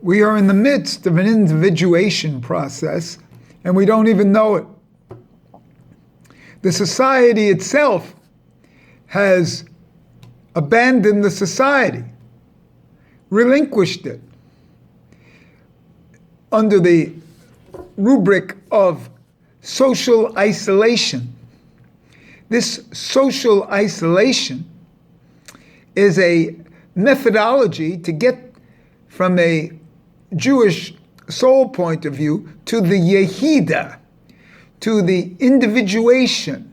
We are in the midst of an individuation process, and we don't even know it. The society itself has abandoned the society, relinquished it, under the rubric of social isolation. This social isolation is a methodology to get from a Jewish soul point of view to the Yehida, to the individuation,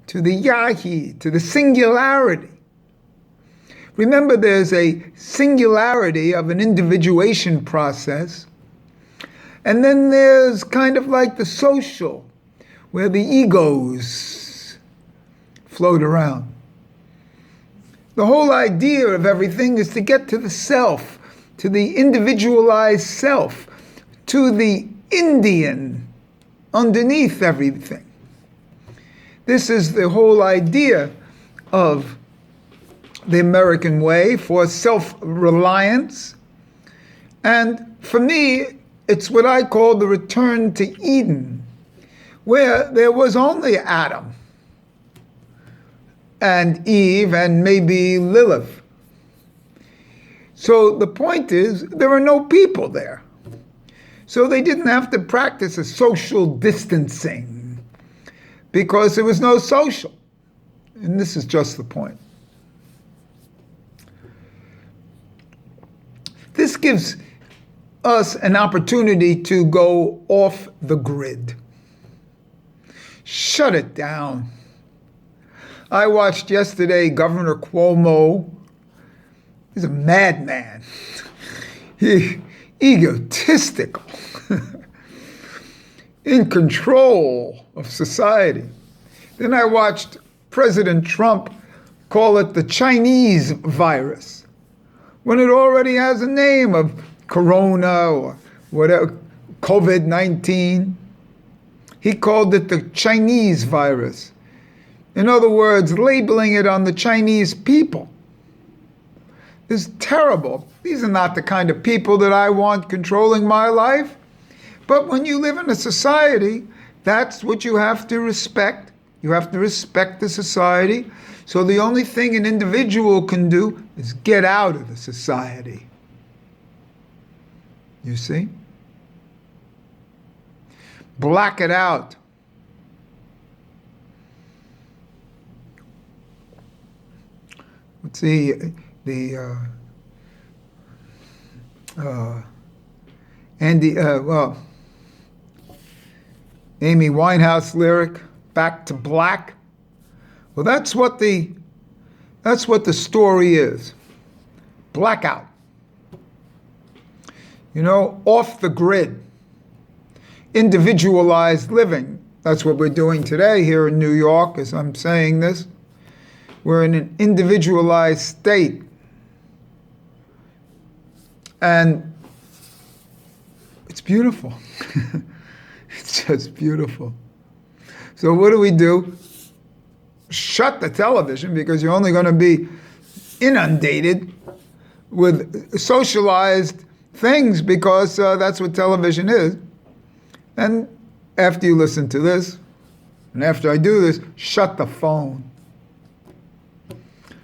to the Yahi, to the singularity. Remember, there's a singularity of an individuation process, and then there's kind of like the social, where the egos float around. The whole idea of everything is to get to the self, to the individualized self, to the Indian underneath everything. This is the whole idea of the American way for self-reliance. And for me, it's what I call the return to Eden, where there was only Adam and Eve and maybe Lilith. So the point is, there are no people there. So they didn't have to practice a social distancing because there was no social. And this is just the point. This gives us an opportunity to go off the grid. Shut it down. I watched yesterday Governor Cuomo. He's a madman. Egotistical. In control of society. Then I watched President Trump call it the Chinese virus, when it already has a name of Corona or whatever, COVID-19. He called it the Chinese virus. In other words, labeling it on the Chinese people. This is terrible. These are not the kind of people that I want controlling my life. But when you live in a society, that's what you have to respect. You have to respect the society. So the only thing an individual can do is get out of the society. You see? Black it out. Let's see, Amy Winehouse lyric, Back to Black. Well, that's what the story is. Blackout. You know, off the grid. Individualized living. That's what we're doing today here in New York, as I'm saying this. We're in an individualized state. And it's beautiful. It's just beautiful. So what do? Shut the television, because you're only going to be inundated with socialized things, because that's what television is. And after you listen to this, and after I do this, shut the phone.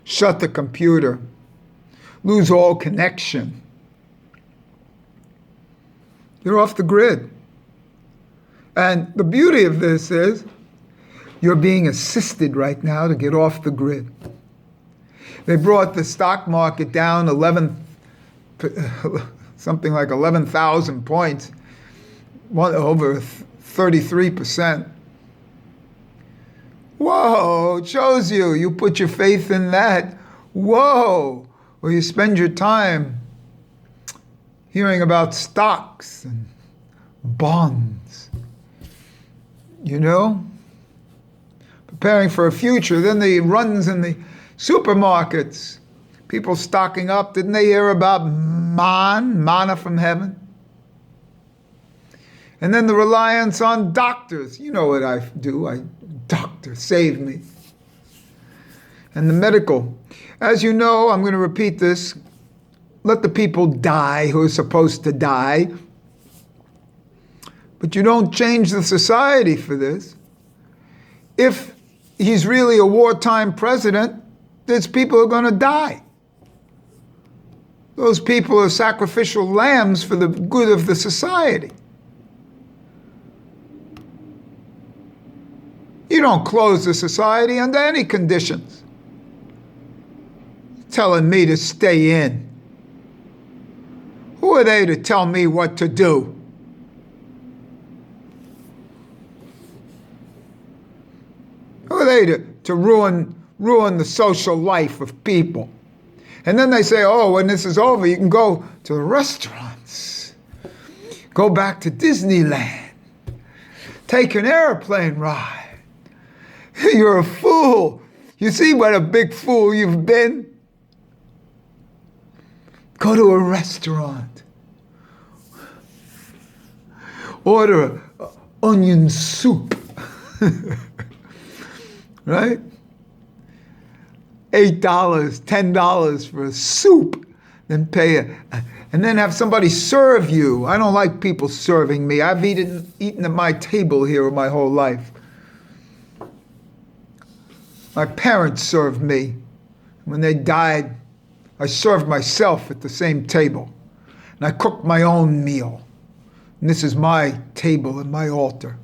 Shut the computer. Lose all connection. You're off the grid. And the beauty of this is you're being assisted right now to get off the grid. They brought the stock market down something like 11,000 points, over 33%. Whoa, it shows you put your faith in that. Whoa, or you spend your time hearing about stocks and bonds, you know, preparing for a future. Then the runs in the supermarkets, people stocking up. Didn't they hear about manna from heaven? And then the reliance on doctors. You know what I do. Doctor, save me. And the medical. As you know, I'm going to repeat this. let the people die who are supposed to die, but you don't change the society for this. If he's really a wartime president, there's people who are going to die. Those people are sacrificial lambs for the good of the society. You don't close the society under any conditions. Telling me to stay in. Who are they to tell me what to do? Who are they to ruin the social life of people? And then they say, oh, when this is over, you can go to the restaurants, go back to Disneyland, take an airplane ride. You're a fool. You see what a big fool you've been? Go to a restaurant. Order onion soup. Right? $8, $10 for a soup. Then and then have somebody serve you. I don't like people serving me. I've eaten at my table here my whole life. My parents served me. When they died, I served myself at the same table. And I cooked my own meal. And this is my table and my altar.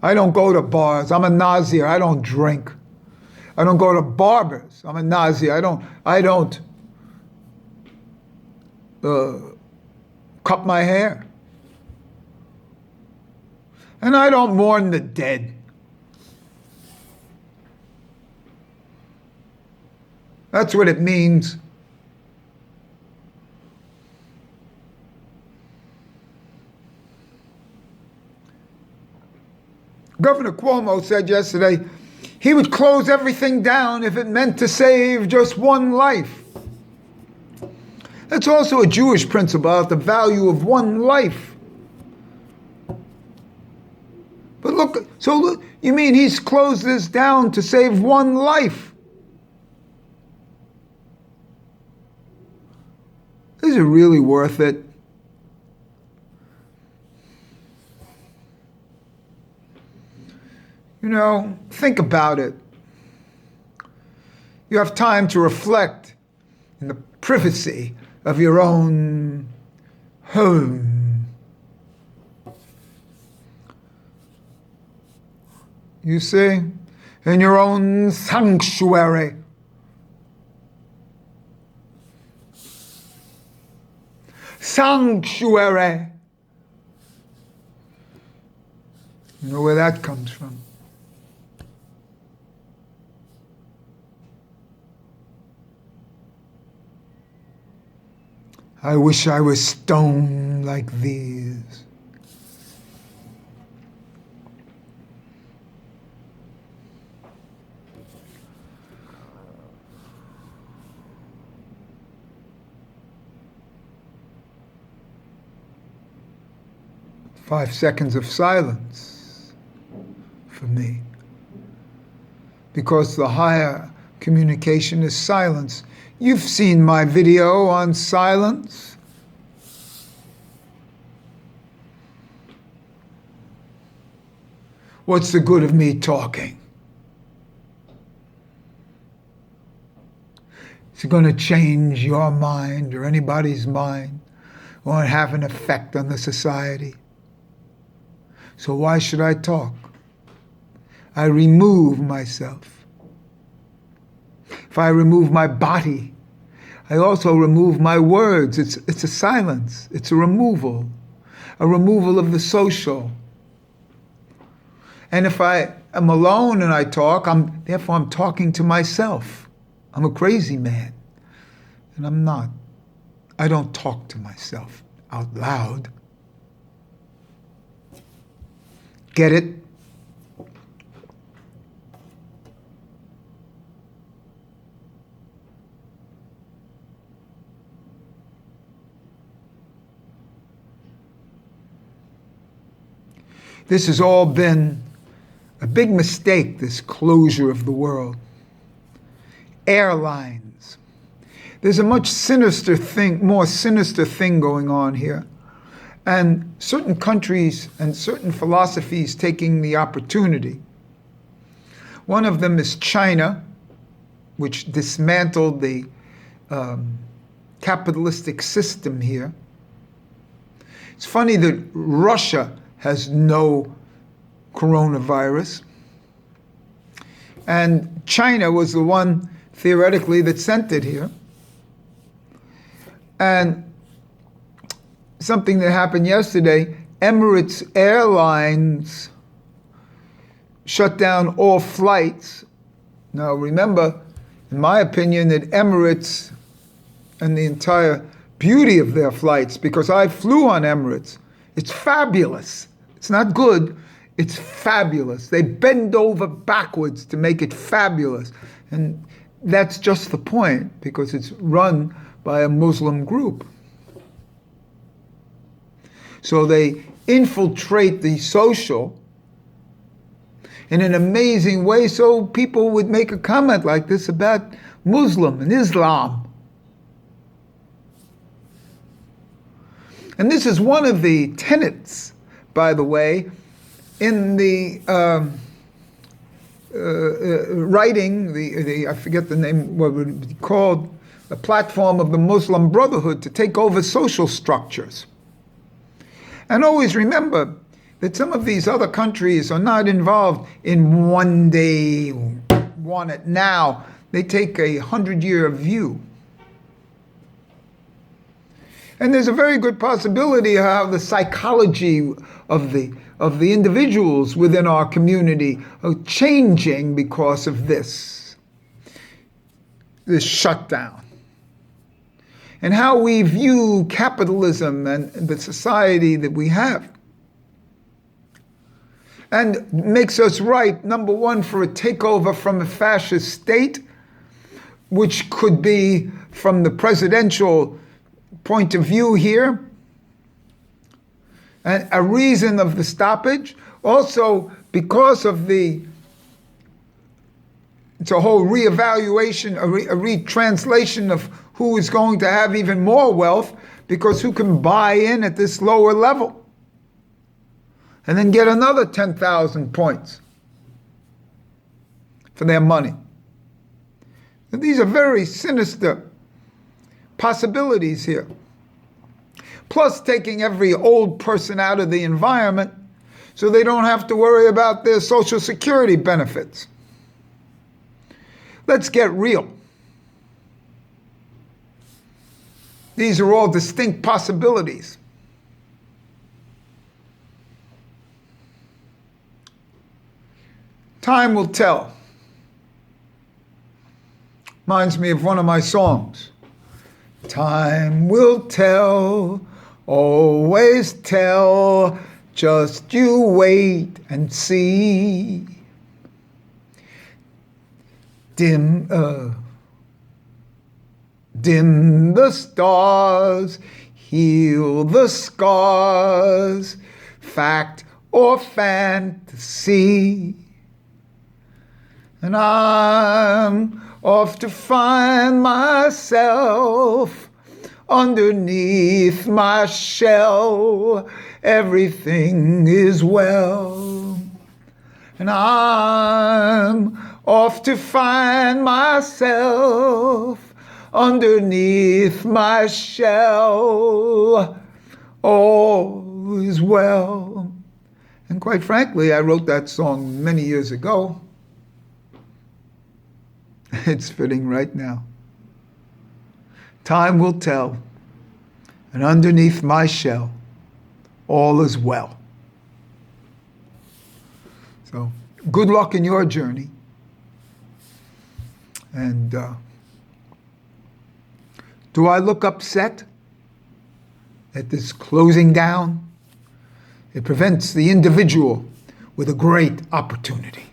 I don't go to bars. I'm a Nazir. I don't drink. I don't go to barbers. I'm a Nazir. I don't cut my hair. And I don't mourn the dead. That's what it means. Governor Cuomo said yesterday he would close everything down if it meant to save just one life. That's also a Jewish principle about the value of one life. But look, you mean he's closed this down to save one life? Is it really worth it? You know, think about it. You have time to reflect in the privacy of your own home. You see, in your own sanctuary. Sanctuary. You know where that comes from. I wish I was stone like these. Five seconds of silence for me. Because the higher communication is silence. You've seen my video on silence. What's the good of me talking? Is it going to change your mind or anybody's mind or have an effect on the society? So why should I talk? I remove myself. If I remove my body, I also remove my words. It's a silence. It's a removal of the social. And if I am alone and I talk, therefore I'm talking to myself. I'm a crazy man, and I'm not. I don't talk to myself out loud. Get it? This has all been a big mistake, this closure of the world. Airlines. There's a much sinister thing, more sinister thing going on here. And certain countries and certain philosophies taking the opportunity. One of them is China, which dismantled the capitalistic system here. It's funny that Russia has no coronavirus. And China was the one, theoretically, that sent it here. And something that happened yesterday, Emirates Airlines shut down all flights. Now remember, in my opinion, that Emirates and the entire beauty of their flights, because I flew on Emirates, it's fabulous. It's not good, it's fabulous. They bend over backwards to make it fabulous. And that's just the point, because it's run by a Muslim group. So they infiltrate the social in an amazing way, so people would make a comment like this about Muslim and Islam. And this is one of the tenets, by the way, in the writing, I forget the name, what would be called, the platform of the Muslim Brotherhood to take over social structures. And always remember that some of these other countries are not involved in one day, want it now. They take a 100-year view. And there's a very good possibility how the psychology of the individuals within our community are changing because of this shutdown. And how we view capitalism and the society that we have. And makes us ripe, number one, for a takeover from a fascist state, which could be from the presidential point of view here, and a reason of the stoppage. Also, because of it's a whole reevaluation, a retranslation of who is going to have even more wealth, because who can buy in at this lower level and then get another 10,000 points for their money. And these are very sinister possibilities here. Plus taking every old person out of the environment so they don't have to worry about their Social Security benefits. Let's get real. These are all distinct possibilities. Time will tell. Reminds me of one of my songs. Time will tell, always tell, just you wait and see. Dim the stars, heal the scars, fact or fantasy. And I'm off to find myself underneath my shell. Everything is well. And I'm off to find myself underneath my shell. All is well. And quite frankly, I wrote that song many years ago. It's fitting right now. Time will tell, and underneath my shell, all is well. So, good luck in your journey. And do I look upset at this closing down? It prevents the individual with a great opportunity.